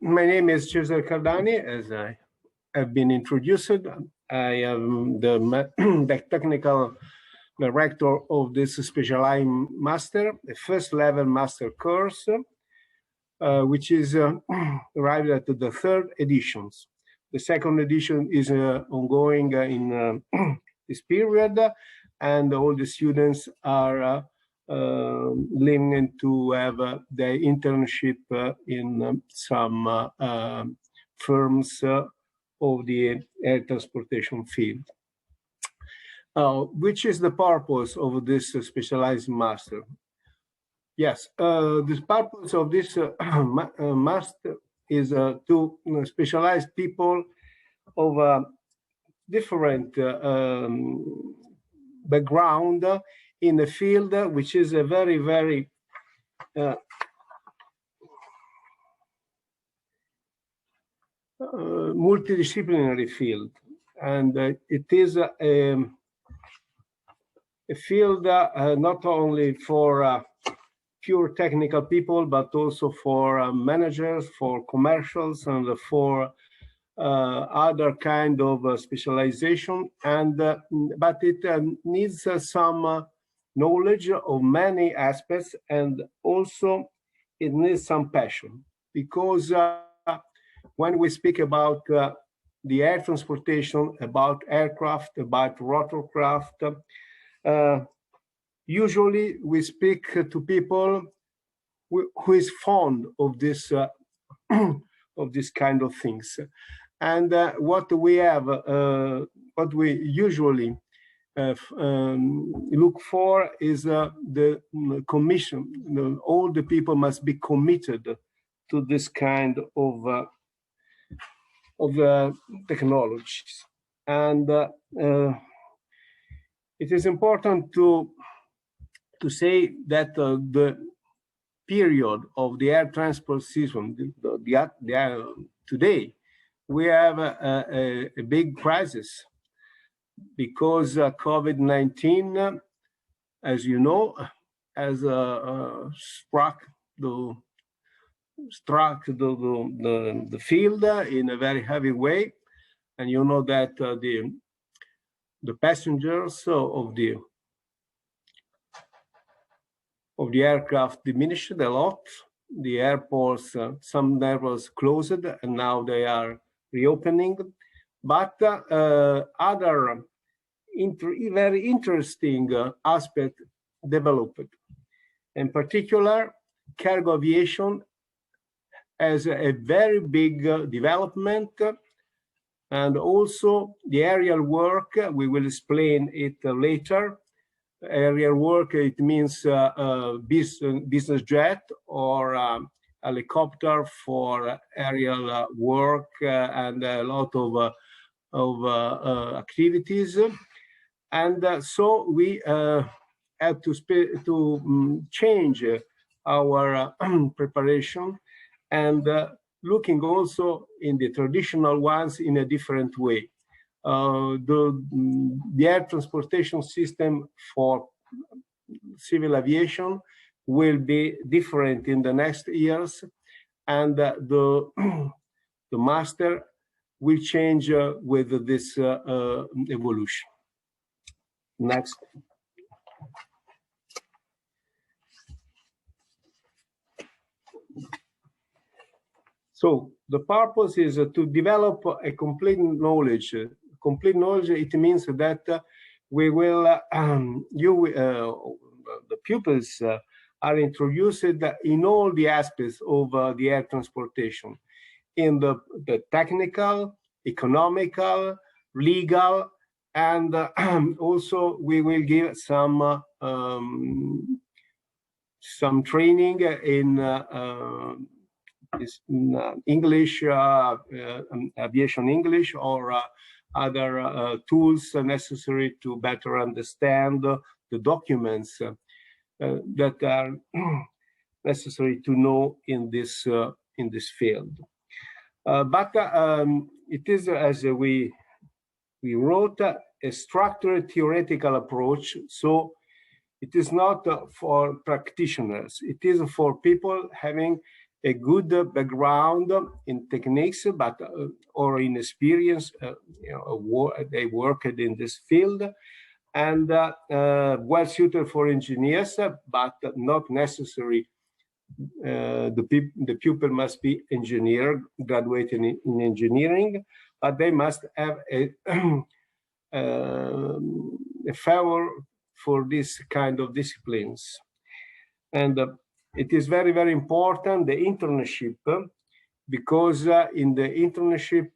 My name is Cesare Cardani, as I have been introduced. I am the technical director of this specialized master, the first level master course, which is arrived at the third editions. The second edition is ongoing in this period, and all the students are living to have their internship in some firms of the air transportation field. Which is the purpose of this specialized master? Yes, the purpose of this master is to specialize people of different background in a field which is a very, very multidisciplinary field, and it is a field not only for pure technical people, but also for managers, for commercials, and for other kind of specialization. And but it needs some knowledge of many aspects, and also it needs some passion, because when we speak about the air transportation, about aircraft, about rotorcraft, usually we speak to people who is fond of this of this kind of things. And what we have, what we usually look for is the commission. All the people must be committed to this kind of technologies. And it is important to say that the period of the air transport season, today, we have a big crisis, because COVID-19, as you know, has struck the field in a very heavy way. And you know that the passengers of the aircraft diminished a lot. The airports, some airports closed, and now they are reopening. But other very interesting aspects developed. In particular, cargo aviation has a very big development, and also the aerial work. We will explain it later. Aerial work, it means business jet or helicopter for aerial work and a lot of activities. And so we have to change our preparation, and looking also in the traditional ones in a different way. The air transportation system for civil aviation will be different in the next years, and the master will change with this evolution. Next. So the purpose is to develop a complete knowledge. Complete knowledge, it means that we will, the pupils are introduced in all the aspects of the air transportation, in the technical, economical, legal, and also we will give some training in English, aviation English, or other tools necessary to better understand the documents that are necessary to know in this field. But it is, as we wrote, a structured theoretical approach. So it is not for practitioners. It is for people having a good background in techniques, but or in experience. They worked in this field, and well suited for engineers, but not necessary. The pupil must be engineer, graduated in engineering, but they must have a favor for this kind of disciplines. And it is very, very important, the internship, because in the internship,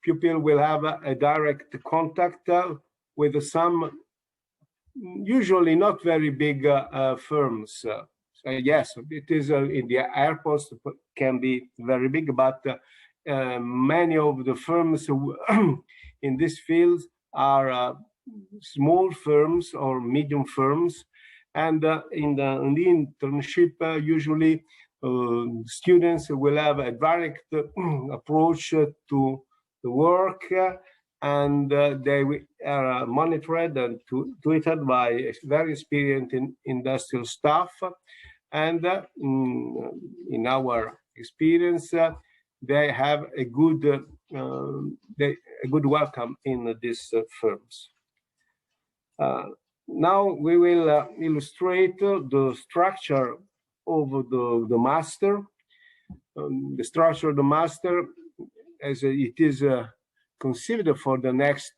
pupil will have a direct contact with some usually not very big firms. So yes, it is in the airports can be very big, but many of the firms in this field are small firms or medium firms, and in the internship usually students will have a direct approach to the work, and they are monitored and tutored by very experienced industrial staff. And in our experience, they have a good welcome in these firms. Now we will illustrate the structure of the master. The structure of the master, as it is considered for the next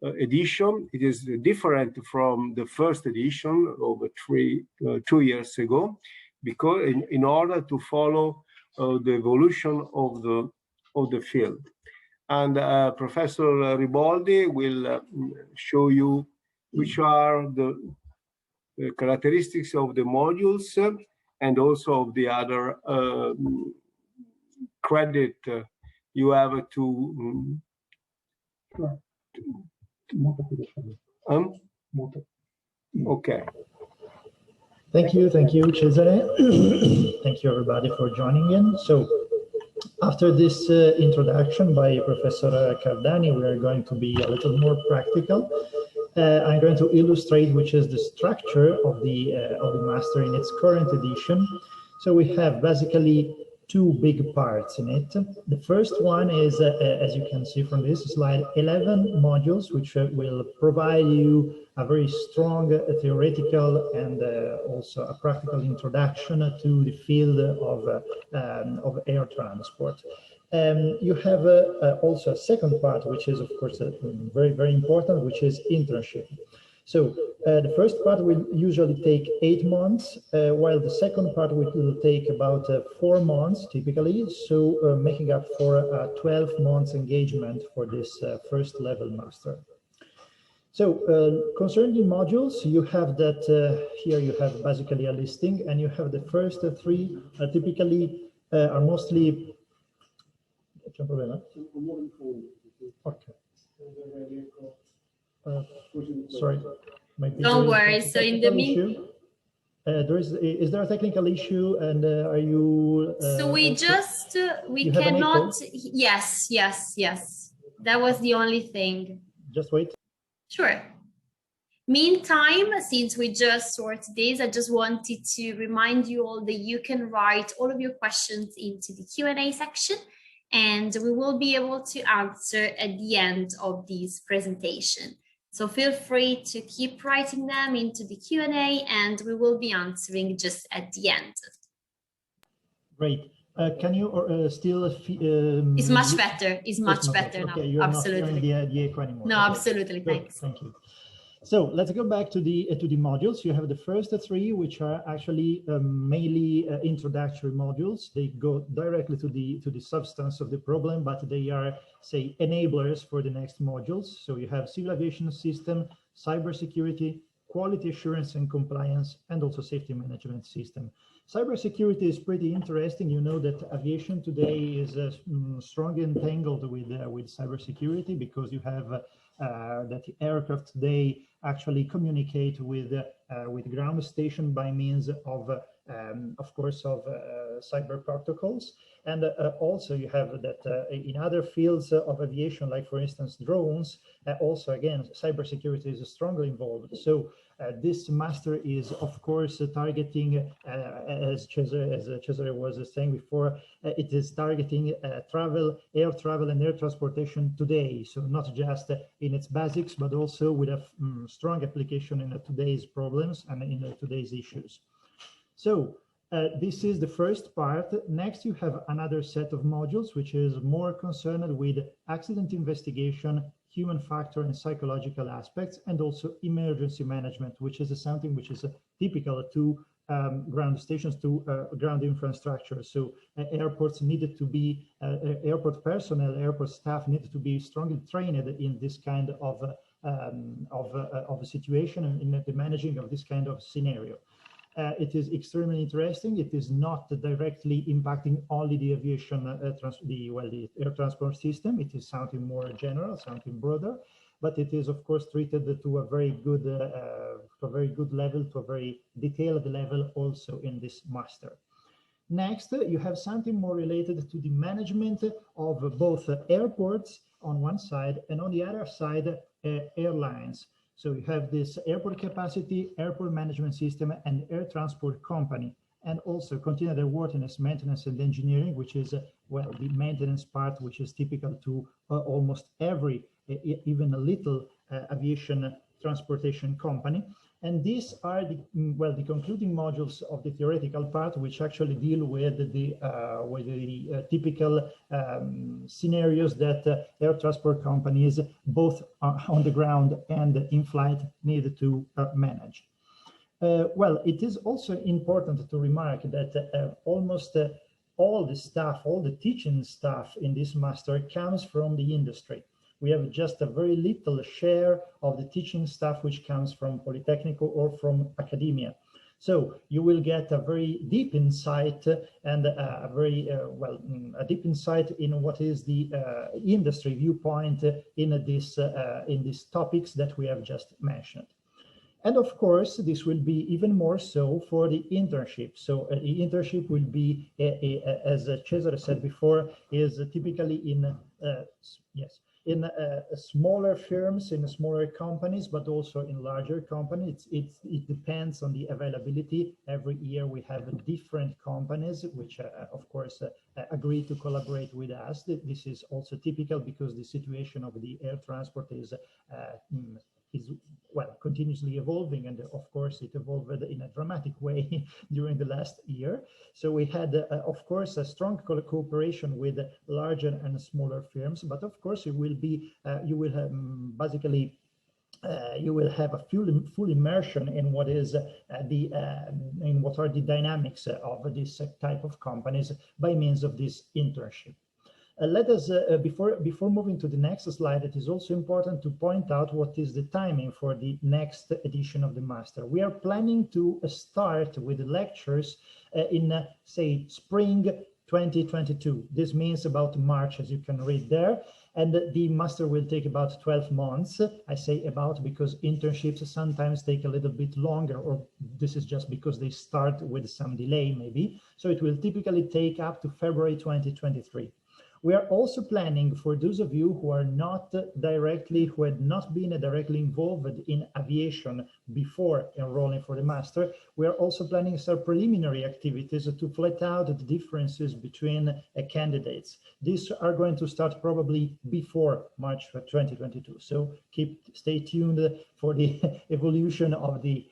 edition, it is different from the first edition over 2 years ago, because in order to follow the evolution of the field. And Professor Riboldi will show you which are the characteristics of the modules and also of the other credit you have to okay. Thank you, Cesare. Thank you, everybody, for joining in. So, after this introduction by Professor Cardani, we are going to be a little more practical. I'm going to illustrate which is the structure of the master in its current edition. So we have basically two big parts in it. The first one is, as you can see from this slide, 11 modules, which will provide you a very strong theoretical and also a practical introduction to the field of air transport. You have also a second part, which is, of course, very, very important, which is internship. So the first part will usually take 8 months, while the second part will take about 4 months typically, so making up for a 12 months engagement for this first level master. So concerning the modules, you have that here you have basically a listing, and you have the first 3 typically are mostly. Okay. Sorry. Don't worry. So in the meantime, is there a technical issue, and are you? So we just we cannot. Yes. That was the only thing. Just wait. Sure. Meantime, since we just sorted this, I just wanted to remind you all that you can write all of your questions into the Q&A section, and we will be able to answer at the end of this presentation. So feel free to keep writing them into the Q&A, and we will be answering just at the end. Great. Can you still? It's much better. It's much better now. Okay, you're absolutely. Not hearing the echo anymore. No, okay. Absolutely. Good. Thanks. Thank you. So let's go back to the modules. You have the first 3, which are actually mainly introductory modules. They go directly to the substance of the problem, but they are, say, enablers for the next modules. So you have civil aviation system, cybersecurity, quality assurance and compliance, and also safety management system. Cybersecurity is pretty interesting. You know that aviation today is strongly entangled with cybersecurity, because you have that the aircraft today actually communicate with ground station by means of course, of cyber protocols. And also you have that in other fields of aviation, like for instance drones, also again cybersecurity is strongly involved. So This master is, of course, targeting, as Cesare was saying before, it is targeting travel, air travel and air transportation today. So not just in its basics, but also with a strong application in today's problems and in today's issues. So this is the first part. Next, you have another set of modules, which is more concerned with accident investigation, human factor and psychological aspects, and also emergency management, which is something which is typical to ground stations, to ground infrastructure. So airports needed to be, airport personnel, airport staff needed to be strongly trained in this kind of a situation and in the managing of this kind of scenario. It is extremely interesting. It is not directly impacting only the aviation, the air transport system. It is something more general, something broader, but it is of course treated to a very good, level, to a very detailed level also in this master. Next, you have something more related to the management of both airports on one side and on the other side, airlines. So you have this airport capacity, airport management system, and air transport company, and also continued airworthiness, maintenance, and engineering, which is, well, the maintenance part, which is typical to almost every, even a little aviation transportation company. And these are the, well, the concluding modules of the theoretical part, which actually deal with the typical scenarios that air transport companies, both on the ground and in flight, need to manage. Well, it is also important to remark that almost all the staff, all the teaching staff in this master comes from the industry. We have just a very little share of the teaching staff which comes from Polytechnical or from academia. So you will get a very deep insight and a very a deep insight in what is the industry viewpoint in these topics that we have just mentioned. And of course, this will be even more so for the internship. So the internship will be, as Cesare said before, is typically in in smaller firms, in smaller companies, but also in larger companies. It depends on the availability. Every year we have different companies which, of course, agree to collaborate with us. This is also typical because the situation of the air transport is well, continuously evolving, and of course it evolved in a dramatic way during the last year. So we had, of course, a strong cooperation with larger and smaller firms, but of course it will be, you will have basically you will have a full immersion in what is in what are the dynamics of this type of companies by means of this internship. Let us, before moving to the next slide, it is also important to point out what is the timing for the next edition of the master. We are planning to start with the lectures in, say, spring 2022. This means about March, as you can read there. And the master will take about 12 months. I say about because internships sometimes take a little bit longer, or this is just because they start with some delay maybe. So it will typically take up to February 2023. We are also planning for those of you who are not directly, who had not been directly involved in aviation before enrolling for the master, we are also planning some preliminary activities to flesh out the differences between candidates. These are going to start probably before March 2022. So stay tuned for the evolution of the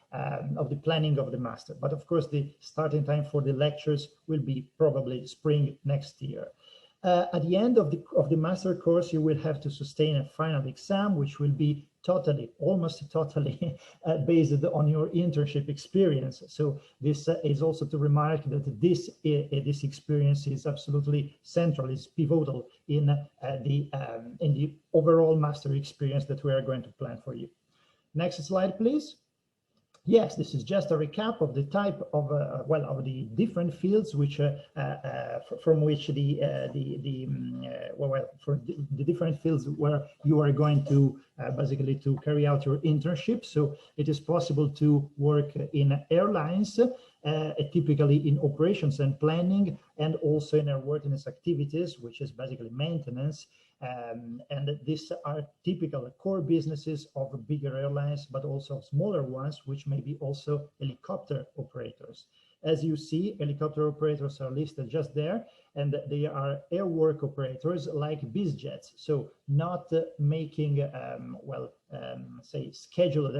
planning of the master. But of course, the starting time for the lectures will be probably spring next year. At the end of the master course, you will have to sustain a final exam, which will be almost totally based on your internship experience. So this is also to remark that this experience is absolutely central, is pivotal in the overall master experience that we are going to plan for you. Next slide, please. Yes, this is just a recap of the type of of the different fields which from which the different fields where you are going to basically to carry out your internship. So it is possible to work in airlines, typically in operations and planning, and also in airworthiness activities, which is basically maintenance. And these are typical core businesses of bigger airlines, but also smaller ones, which may be also helicopter operators. As you see, helicopter operators are listed just there, and they are airwork operators like BizJets. So not making, say, scheduled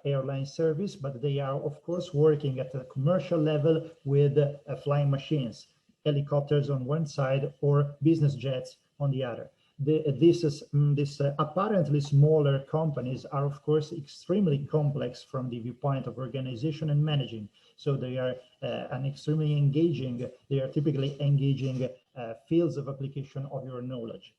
airline service, but they are, of course, working at a commercial level with flying machines, helicopters on one side or business jets on the other. These apparently smaller companies are, of course, extremely complex from the viewpoint of organization and managing. So they are they are typically engaging fields of application of your knowledge.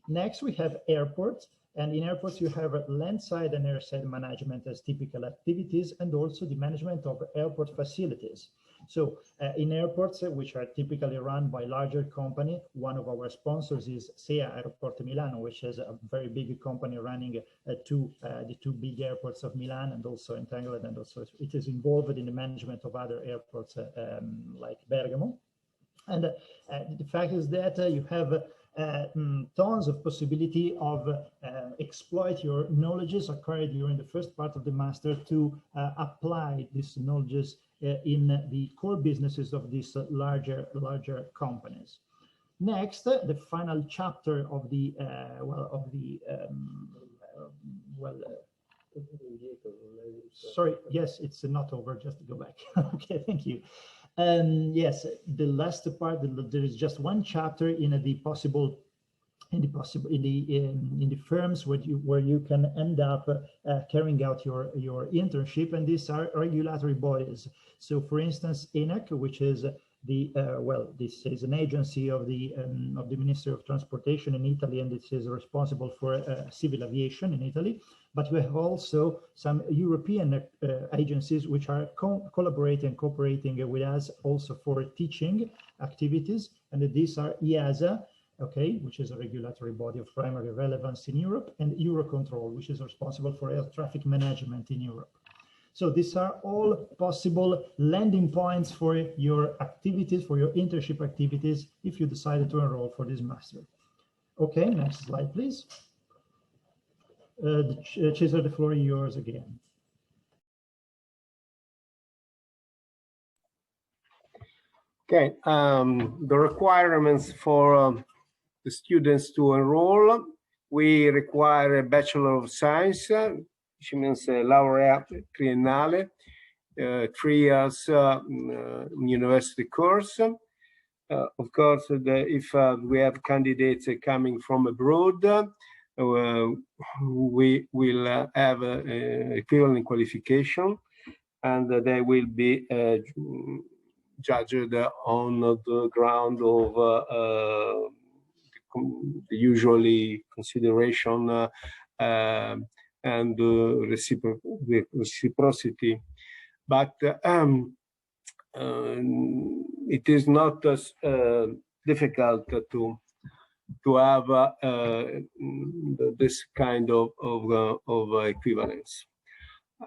Next, we have airports. And in airports, you have landside and airside management as typical activities, and also the management of airport facilities. So in airports, which are typically run by larger company, one of our sponsors is SEA Aeroporto Milano, which is a very big company running the two big airports of Milan and also Entangled, and also it is involved in the management of other airports like Bergamo. And the fact is that you have tons of possibility of exploit your knowledges acquired during the first part of the master to apply these knowledges in the core businesses of these larger companies. Next, the final chapter of the sorry, yes, it's not over, just to go back. Okay, thank you. Yes, the last part, there is just one chapter in the firms where you can end up carrying out your internship, and these are regulatory bodies. So, for instance, ENAC, which is this is an agency of the Ministry of Transportation in Italy, and this is responsible for civil aviation in Italy. But we have also some European agencies which are collaborating, cooperating with us also for teaching activities, and these are EASA, okay, which is a regulatory body of primary relevance in Europe, and Eurocontrol, which is responsible for air traffic management in Europe. So these are all possible landing points for your activities, for your internship activities, if you decided to enroll for this master. Okay, next slide, please. Cesar, the floor is yours again. Okay, the requirements for the students to enroll, we require a Bachelor of Science, which means a laureate triennale, 3 years university course. Of course, if we have candidates coming from abroad, we will have equivalent qualification, and they will be judged on the ground of the usually consideration and reciprocity. But it is not difficult to have this kind of equivalence.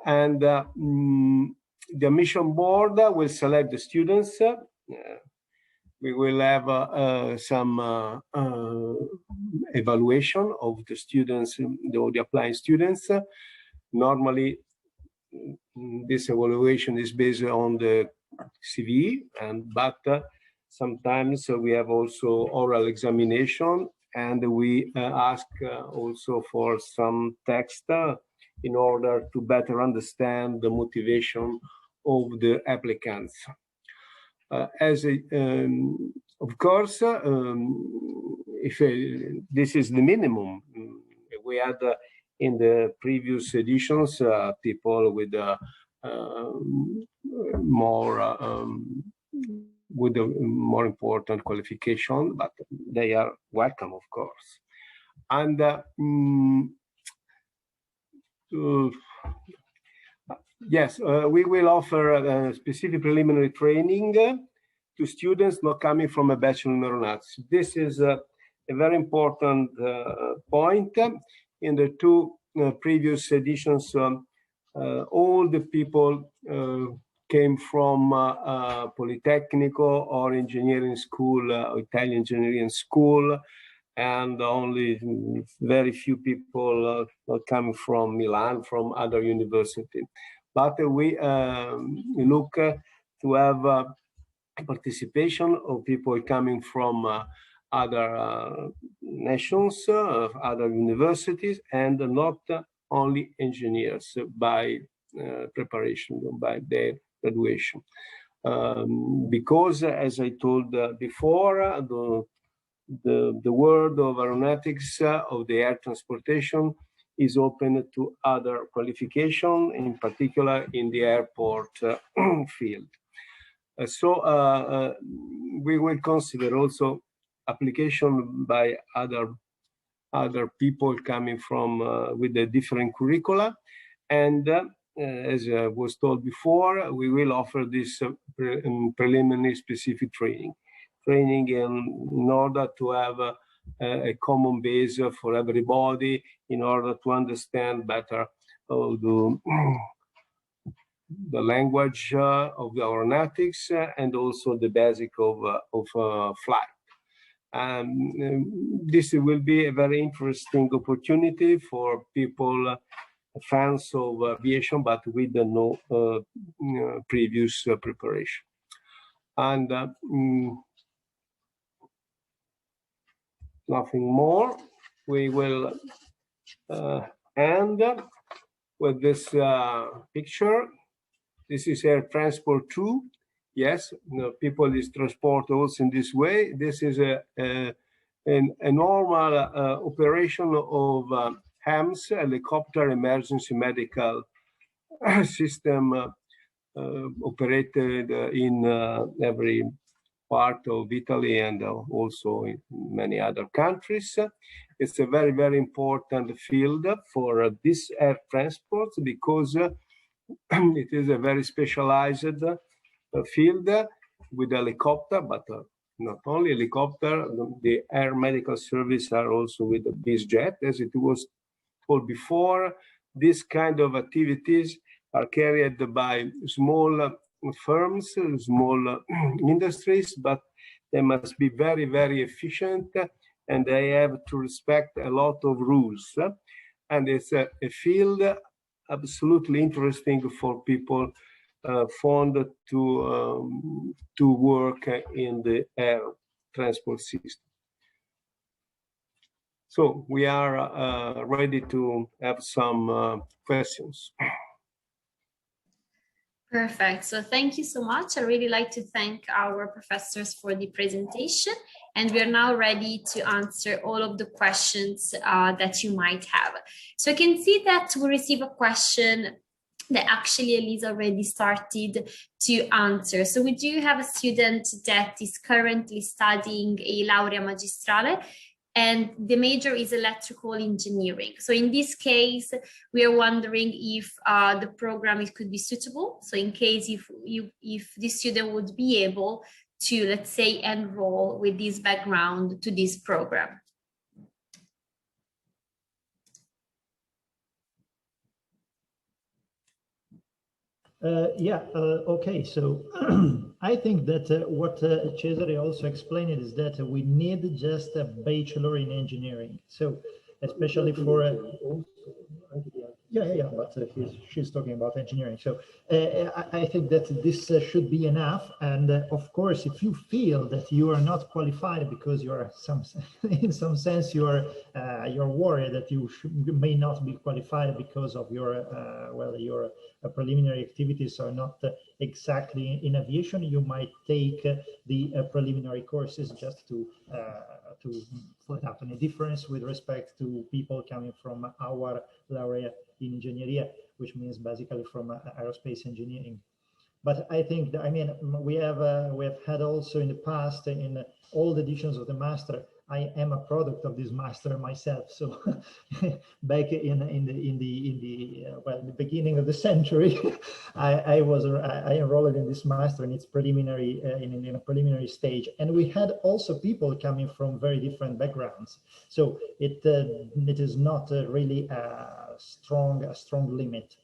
And the admission board will select the students. We will have some evaluation of the students, the applying students. Normally, this evaluation is based on the CV, but sometimes we have also oral examination, and we ask also for some text in order to better understand the motivation of the applicants. Of course, if this is the minimum, we had in the previous editions people with with a more important qualification, but they are welcome, of course. And yes, we will offer specific preliminary training to students not coming from a bachelor in aeronautics. This is a very important point. In the two previous editions, all the people came from Politecnico or engineering school, Italian engineering school, and only very few people coming from Milan, from other universities. But we look to have participation of people coming from other nations, other universities, and not only engineers by preparation, by their graduation. Because, as I told before, the world of aeronautics, of the air transportation, is open to other qualification, in particular in the airport field. So we will consider also application by other people coming from with a different curricula, and as was told before, we will offer this preliminary specific training in order to have a common base for everybody, in order to understand better the language of the aeronautics and also the basic of flight. This will be a very interesting opportunity for people, fans of aviation, but with no previous preparation. And nothing more. We will end with this picture. This is Air Transport 2. Yes, people is transport also in this way. This is a normal operation of HAMS, helicopter emergency medical system, operated in every part of Italy and also in many other countries. It's a very, very important field for this air transport, because it is a very specialized field with helicopter, but not only helicopter, the air medical service are also with the BizJet, as it was told before. This kind of activities are carried by small firms, small industries, but they must be very, very efficient, and they have to respect a lot of rules. And it's a field absolutely interesting for people fond to work in the air transport system. So we are ready to have some questions. Perfect. So thank you so much. I really like to thank our professors for the presentation, and we are now ready to answer all of the questions that you might have. So I can see that we receive a question that actually Elisa already started to answer. So we do have a student that is currently studying a laurea magistrale, and the major is electrical engineering. So in this case, we are wondering if the program could be suitable. So in case if the student would be able to, let's say, enroll with this background to this program. Okay, so I think that what Cesare also explained is that we need just a bachelor in engineering. So especially for but she's talking about engineering. So I think that this should be enough. And of course, if you feel that you are not qualified because you are in some sense you're worried that you may not be qualified because of your your preliminary activities are not exactly in aviation, you might take the preliminary courses just to flat out any difference with respect to people coming from our laurea in Ingegneria, which means basically from aerospace engineering. But I think that, I mean, we have had also in the past, in all the editions of the master, I am a product of this master myself. So back in the beginning of the century, I enrolled in this master in its preliminary in a preliminary stage, and we had also people coming from very different backgrounds. So it is not really a strong limit.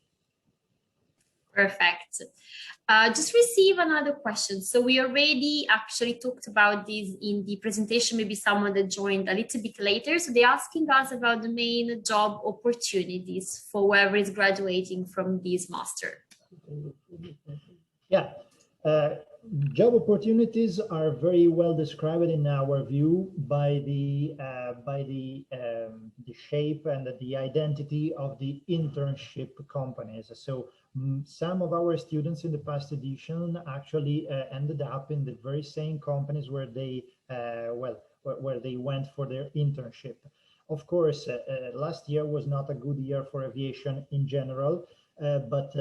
Perfect. Just receive another question. So we already actually talked about this in the presentation, maybe someone that joined a little bit later. So they're asking us about the main job opportunities for whoever is graduating from this master. Yeah, job opportunities are very well described in our view by the shape and the identity of the internship companies. So some of our students in the past edition actually ended up in the very same companies where they where they went for their internship. Of course, last year was not a good year for aviation in general. But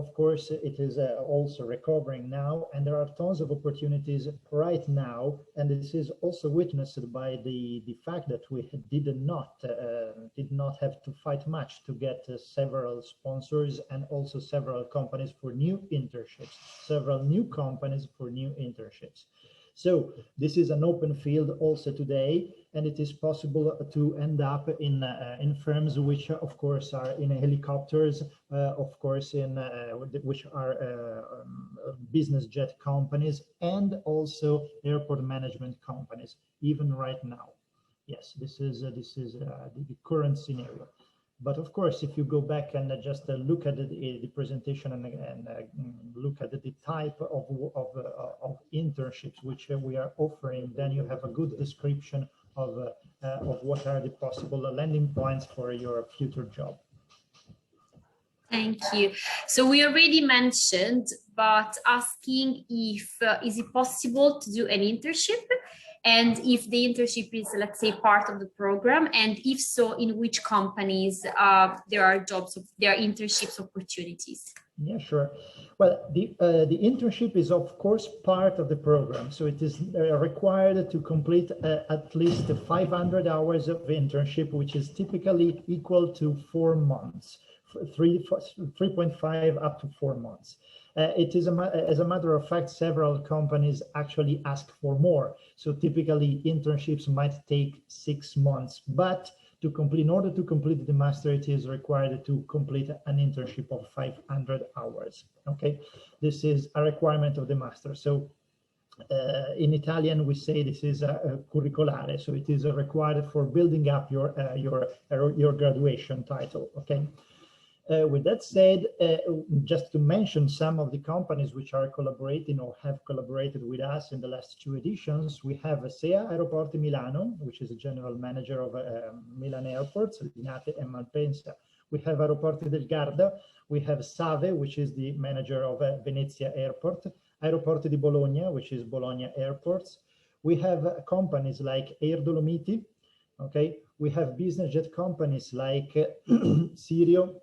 of course, it is also recovering now, and there are tons of opportunities right now. And this is also witnessed by the fact that we did not have to fight much to get several sponsors and also several companies for new internships, several new companies for new internships. So this is an open field also today, and it is possible to end up in firms which, of course, are in helicopters, of course, in which are business jet companies, and also airport management companies, even right now. Yes, this is the current scenario. But of course, if you go back and just look at the presentation and look at the type of internships which we are offering, then you have a good description of what are the possible landing points for your future job. Thank you. So we already mentioned, but asking if is it possible to do an internship, and if the internship is, let's say, part of the program, and if so, in which companies there are internships opportunities. Yeah, sure. Well, the internship is, of course, part of the program. So it is required to complete at least 500 hours of internship, which is typically equal to 4 months, 3.5 up to 4 months. It is, as a matter of fact, several companies actually ask for more. So typically internships might take 6 months, but to complete, in order to complete the master, it is required to complete an internship of 500 hours. Okay, this is a requirement of the master. So in Italian, we say this is a curriculare, so it is required for building up your graduation title. Okay. With that said, just to mention some of the companies which are collaborating or have collaborated with us in the last 2 editions, we have SEA Aeroporti Milano, which is a general manager of Milan airports, Linate and Malpensa. We have Aeroporti del Garda. We have Save, which is the manager of Venezia Airport. Aeroporti di Bologna, which is Bologna Airports. We have companies like Air Dolomiti. Okay, we have business jet companies like Sirio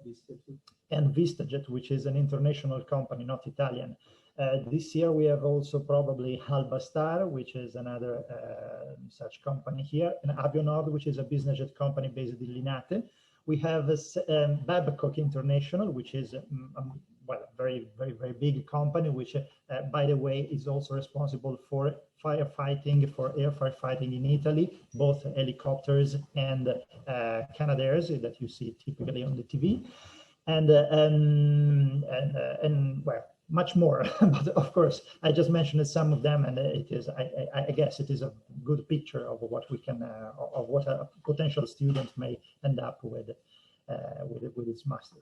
and VistaJet, which is an international company, not Italian. This year we have also probably Halbastar, which is another such company here, and Avionord, which is a business jet company based in Linate. We have Babcock International, which is well, a very big company, which, by the way, is also responsible for firefighting, for air firefighting in Italy, both helicopters and Canadairs that you see typically on the TV, and well, much more. But of course, I just mentioned some of them, and it is, I guess, it is a good picture of what we can, of what a potential student may end up with its master.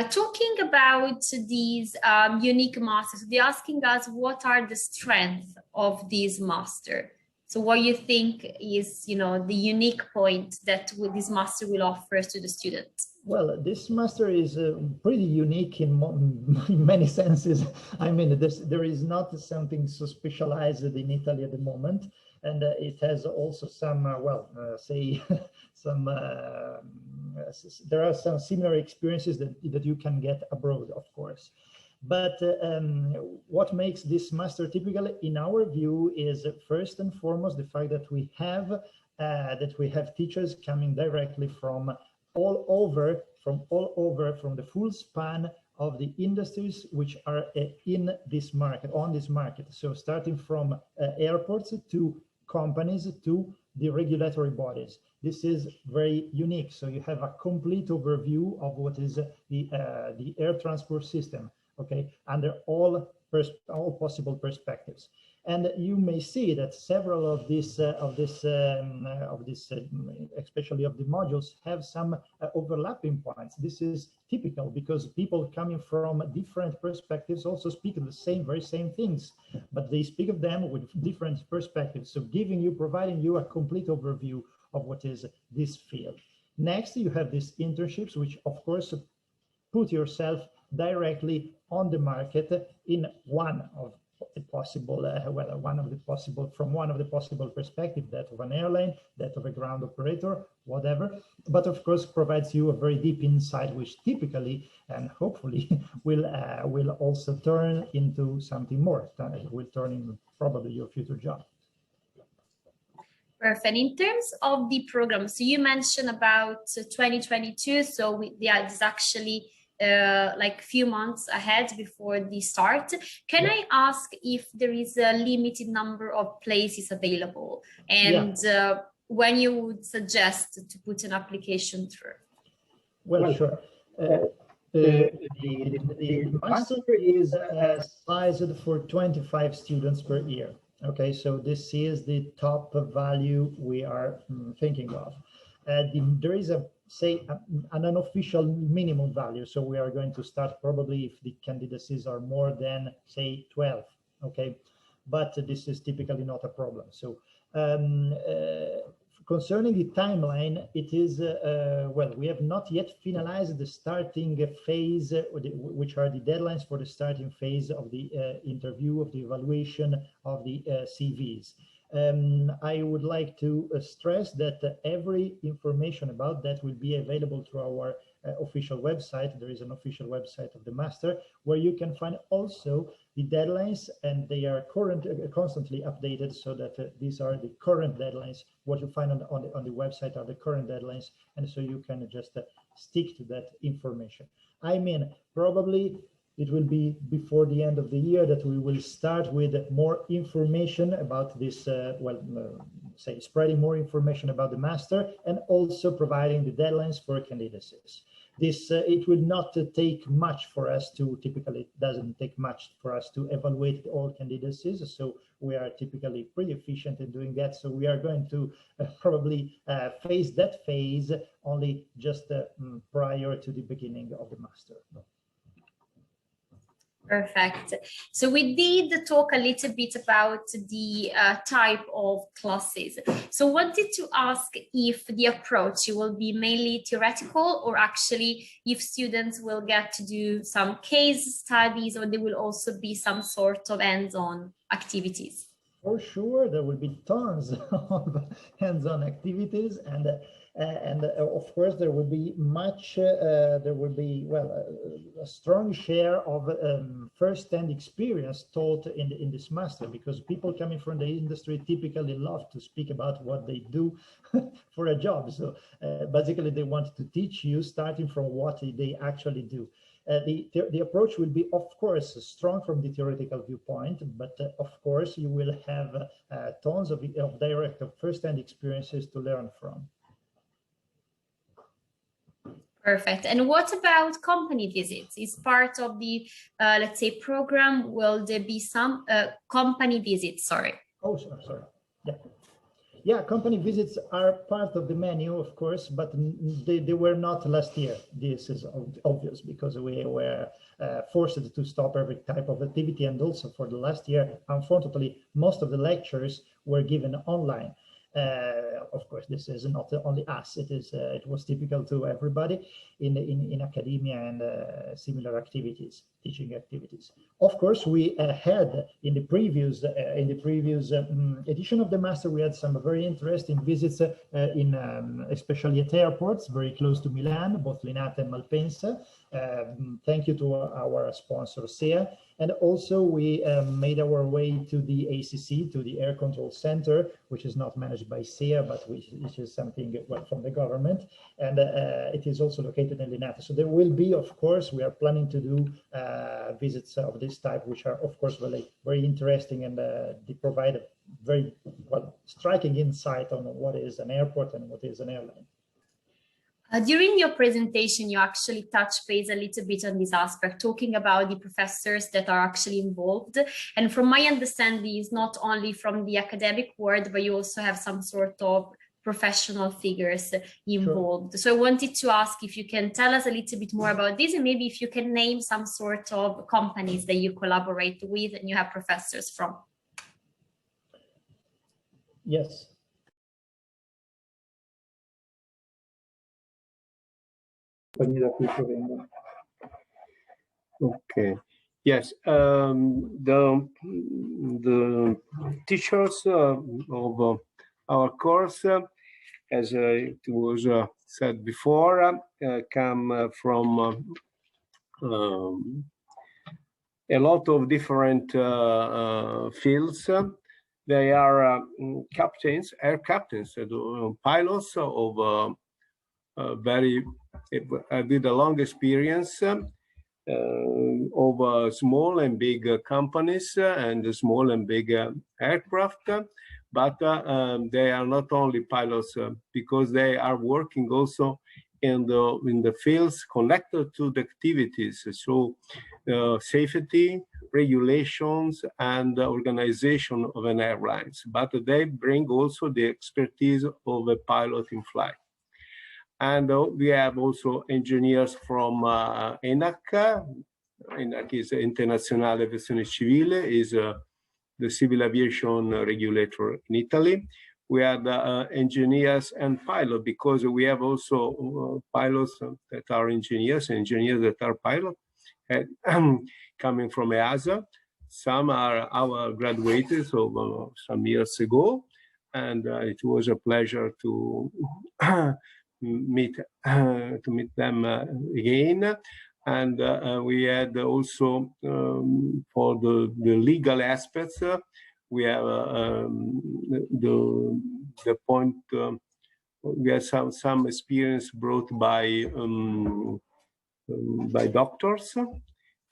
Talking about these unique masters, they're asking us what are the strengths of this master. So what you think is, the unique point that this master will offer to the students? Well, this master is pretty unique in many senses. I mean, there is not something so specialized in Italy at the moment, and it has also some, there are some similar experiences that you can get abroad, of course. But what makes this master typical, in our view, is first and foremost the fact that we have teachers coming directly from all over, from the full span of the industries which are in this market, on this market. So starting from airports to companies to the regulatory bodies. This is very unique. So you have a complete overview of what is the air transport system, okay, under all possible perspectives. And you may see that several of these, especially of the modules, have some overlapping points. This is typical because people coming from different perspectives also speak of the very same things, but they speak of them with different perspectives. So providing you a complete overview of what is this field. Next, you have these internships, which of course put yourself directly on the market in one of the possible, from one of the possible perspectives, that of an airline, that of a ground operator, whatever. But of course, provides you a very deep insight, which typically and hopefully will also turn into something more. It will turn into probably your future job. Perfect. In terms of the program, so you mentioned about 2022, so it's actually like a few months ahead before the start. Can I ask if there is a limited number of places available, and when you would suggest to put an application through? Well, sure. The master is sized for 25 students per year. Okay, so this is the top value we are thinking of. There is an unofficial minimum value. So we are going to start probably if the candidacies are more than, say, 12. Okay, but this is typically not a problem. So concerning the timeline, it is, well, we have not yet finalized the starting phase, which are the deadlines for the starting phase of the interview, of the evaluation of the CVs. I would like to stress that every information about that will be available through our official website. There is an official website of the master where you can find also the deadlines, and they are constantly updated, so that these are the current deadlines. What you find on the website are the current deadlines, and so you can just stick to that information. I mean, probably it will be before the end of the year that we will start with more information about this, say, spreading more information about the master, and also providing the deadlines for candidacies. This, it will not take much for us to, typically it doesn't take much for us to evaluate all candidacies. So we are typically pretty efficient in doing that. So we are going to probably face that phase only just prior to the beginning of the master. Perfect. So we did talk a little bit about the type of classes. So wanted to ask if the approach will be mainly theoretical, or actually if students will get to do some case studies, or there will also be some sort of hands-on activities. For sure, there will be tons of hands-on activities, and of course there will be much. There will be, well, a strong share of first-hand experience taught in this master, because people coming from the industry typically love to speak about what they do for a job. So basically, they want to teach you starting from what they actually do. The approach will be, of course, strong from the theoretical viewpoint, but of course you will have tons of direct first-hand experiences to learn from. Perfect. And what about company visits? Is part of the, let's say, program? Will there be some company visits? Sorry. Oh, sorry. Yeah. Yeah, company visits are part of the menu, of course, but they were not last year. This is obvious because we were forced to stop every type of activity. And also for the last year, unfortunately, most of the lectures were given online. Of course, this is not only us. It was typical to everybody in academia and similar activities, teaching activities. Of course, we had in the previous edition of the master, we had some very interesting visits especially at airports very close to Milan, both Linate and Malpensa. Thank you to our sponsor SEA. And also we made our way to the ACC, to the Air Control Center, which is not managed by SEA, but which is something from the government. And it is also located in Linate. So there will be, of course, we are planning to do visits of this type, which are, of course, really very interesting, and they provide very, well, striking insight on what is an airport and what is an airline. During your presentation, you actually touched base a little bit on this aspect, talking about the professors that are actually involved. And from my understanding, it's not only from the academic world, but you also have some sort of professional figures involved. Sure. So I wanted to ask if you can tell us a little bit more about this, and maybe if you can name some sort of companies that you collaborate with and you have professors from. Yes. Okay. Yes. The teachers of our course, as it was said before, come from a lot of different fields. They are captains, air captains, pilots of very, with a long experience of small and big companies and small and big aircraft. But they are not only pilots because they are working also in the fields connected to the activities. So safety, regulations, and organization of an airlines. But they bring also the expertise of a pilot in flight. And we have also engineers from ENAC. ENAC is Internazionale Aviazione Civile, is the civil aviation regulator in Italy. We have engineers and pilots, because we have also pilots that are engineers that are pilots, coming from EASA. Some are our graduates of some years ago, and it was a pleasure to meet them again. And we had also for the legal aspects, we have the point. We have some experience brought by doctors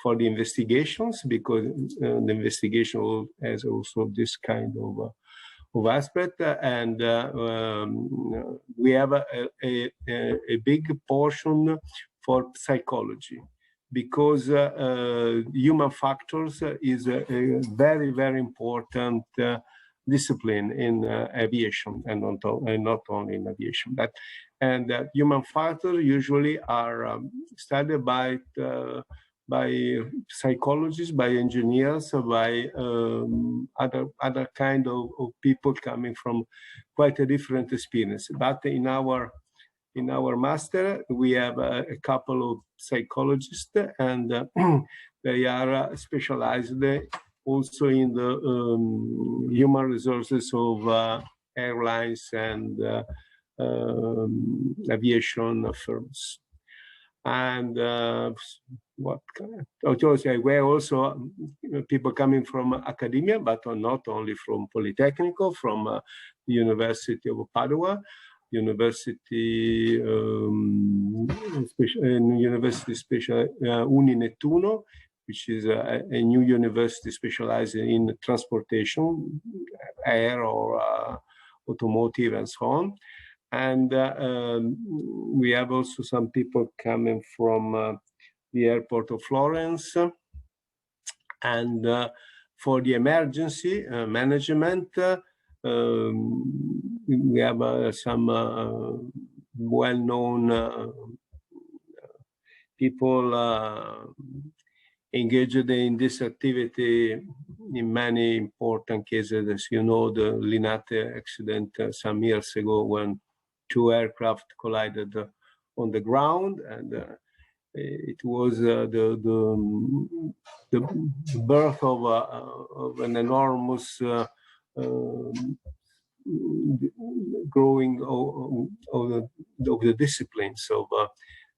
for the investigations, because the investigation has also this kind of aspect, and we have a big portion for psychology, because human factors is a very, very important discipline in aviation, and not only in aviation. But human factors usually are studied by psychologists, by engineers, by other kind of people coming from quite a different experience. But in our master, we have a couple of psychologists, and they are specialized also in the human resources of airlines and aviation firms. And what were also people coming from academia, but not only from Politecnico, from the University of Padua, University Special Uninettuno, which is a new university specialized in transportation, air or automotive and so on. And we have also some people coming from the airport of Florence. And for the emergency management, we have some well-known people engaged in this activity in many important cases. As you know, the Linate accident some years ago, when 2 aircraft collided on the ground, and it was the birth of an enormous growing of the disciplines of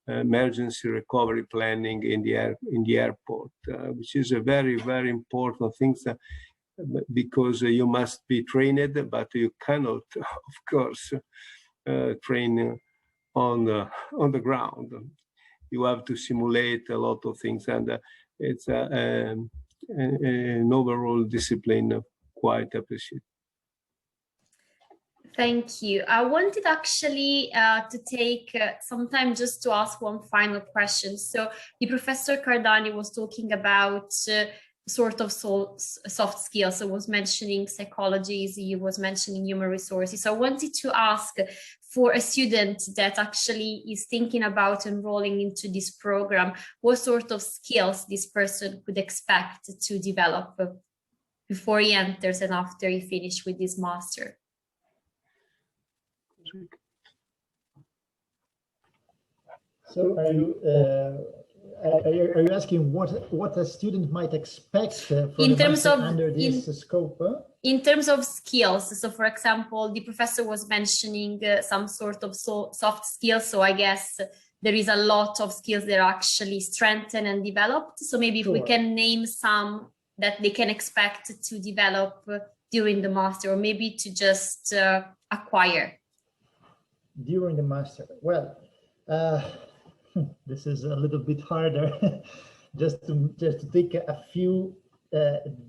emergency recovery planning in the airport, which is a very, very important thing, because you must be trained, but you cannot, of course, train on the ground. You have to simulate a lot of things, and it's an overall discipline quite appreciated. Thank you. I wanted actually to take some time just to ask one final question. So the Professor Cardani was talking about sort of soft skills. So was mentioning psychology, he was mentioning human resources. So I wanted to ask for a student that actually is thinking about enrolling into this program, what sort of skills this person could expect to develop before he enters and after he finishes with this master. So are you asking what a student might expect from in terms of under this scope? In terms of skills, so for example, the professor was mentioning some sort of soft skills. So I guess there is a lot of skills that are actually strengthened and developed. So maybe if we can name some that they can expect to develop during the master, or maybe to just acquire. During the master, well, this is a little bit harder. just to take a few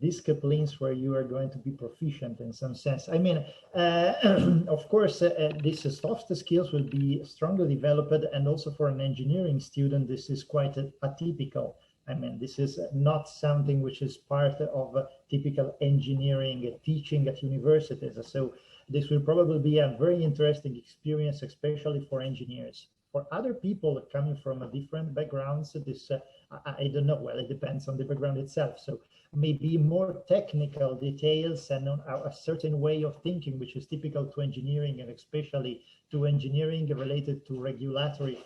disciplines where you are going to be proficient in some sense. I mean, of course, these soft skills will be strongly developed, and also for an engineering student, this is quite atypical. I mean, this is not something which is part of typical engineering teaching at universities. So this will probably be a very interesting experience, especially for engineers. For other people coming from different backgrounds, this, I don't know, well, it depends on the background itself. So maybe more technical details and a certain way of thinking, which is typical to engineering, and especially to engineering related to regulatory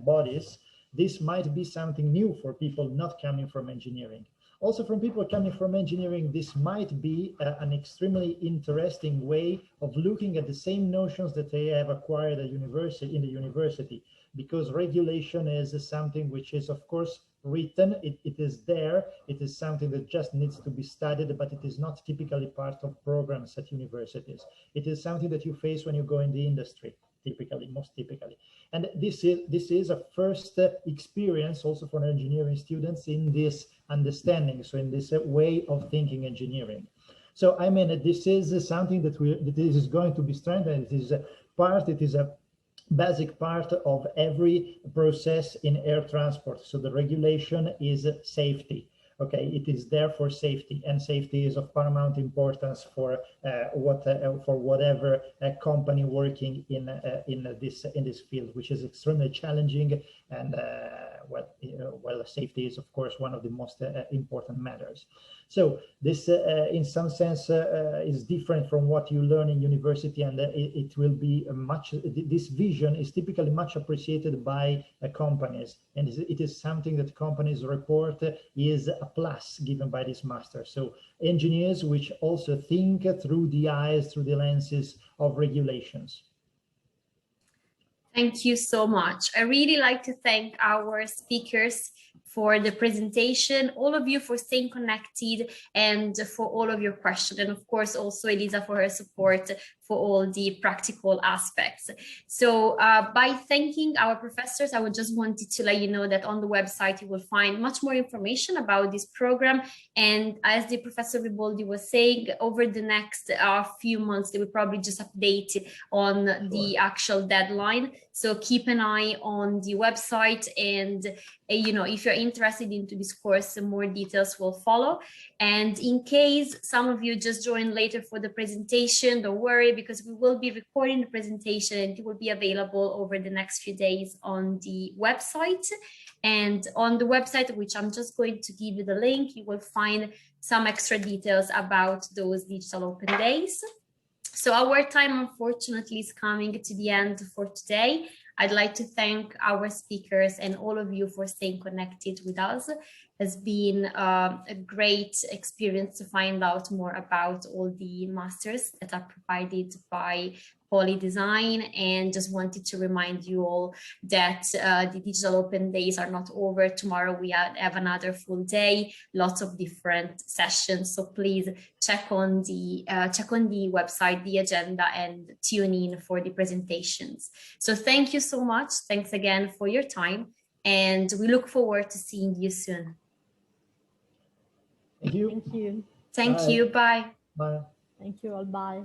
bodies. This might be something new for people not coming from engineering. Also, from people coming from engineering, this might be an extremely interesting way of looking at the same notions that they have acquired at university, in the university, because regulation is something which is, of course, written. It is there. It is something that just needs to be studied, but it is not typically part of programs at universities. It is something that you face when you go in the industry, typically, most typically. And this is a first experience also for engineering students in this understanding, so in this way of thinking engineering. So I mean, this is something that is going to be strengthened. It is a basic part of every process in air transport. So the regulation is safety. Okay, it is there for safety, and safety is of paramount importance for whatever company working in this field, which is extremely challenging. And well, safety is of course one of the most important matters. So this, in some sense, is different from what you learn in university, and it will be much. This vision is typically much appreciated by companies, and it is something that companies report is a plus given by this master. So engineers which also think through the eyes, through the lenses of regulations. Thank you so much. I really like to thank our speakers for the presentation, all of you for staying connected and for all of your questions. And of course, also Elisa for her support for all the practical aspects. So by thanking our professors, I would just wanted to let you know that on the website, you will find much more information about this program. And as the Professor Riboldi was saying, over the next few months, they will probably just update on the actual deadline. So keep an eye on the website, and you know, if you're interested into this course, more details will follow. And in case some of you just joined later for the presentation, don't worry, because we will be recording the presentation and it will be available over the next few days on the website. And on the website, which I'm just going to give you the link, you will find some extra details about those digital open days. So our time, unfortunately, is coming to the end for today. I'd like to thank our speakers and all of you for staying connected with us. It's been a great experience to find out more about all the masters that are provided by POLI.design, and just wanted to remind you all that the digital open days are not over. Tomorrow we have another full day, lots of different sessions. So please check on the website, the agenda, and tune in for the presentations. So thank you so much. Thanks again for your time, and we look forward to seeing you soon. Thank you. Thank you. Thank you. Bye. Bye. Thank you all. Bye.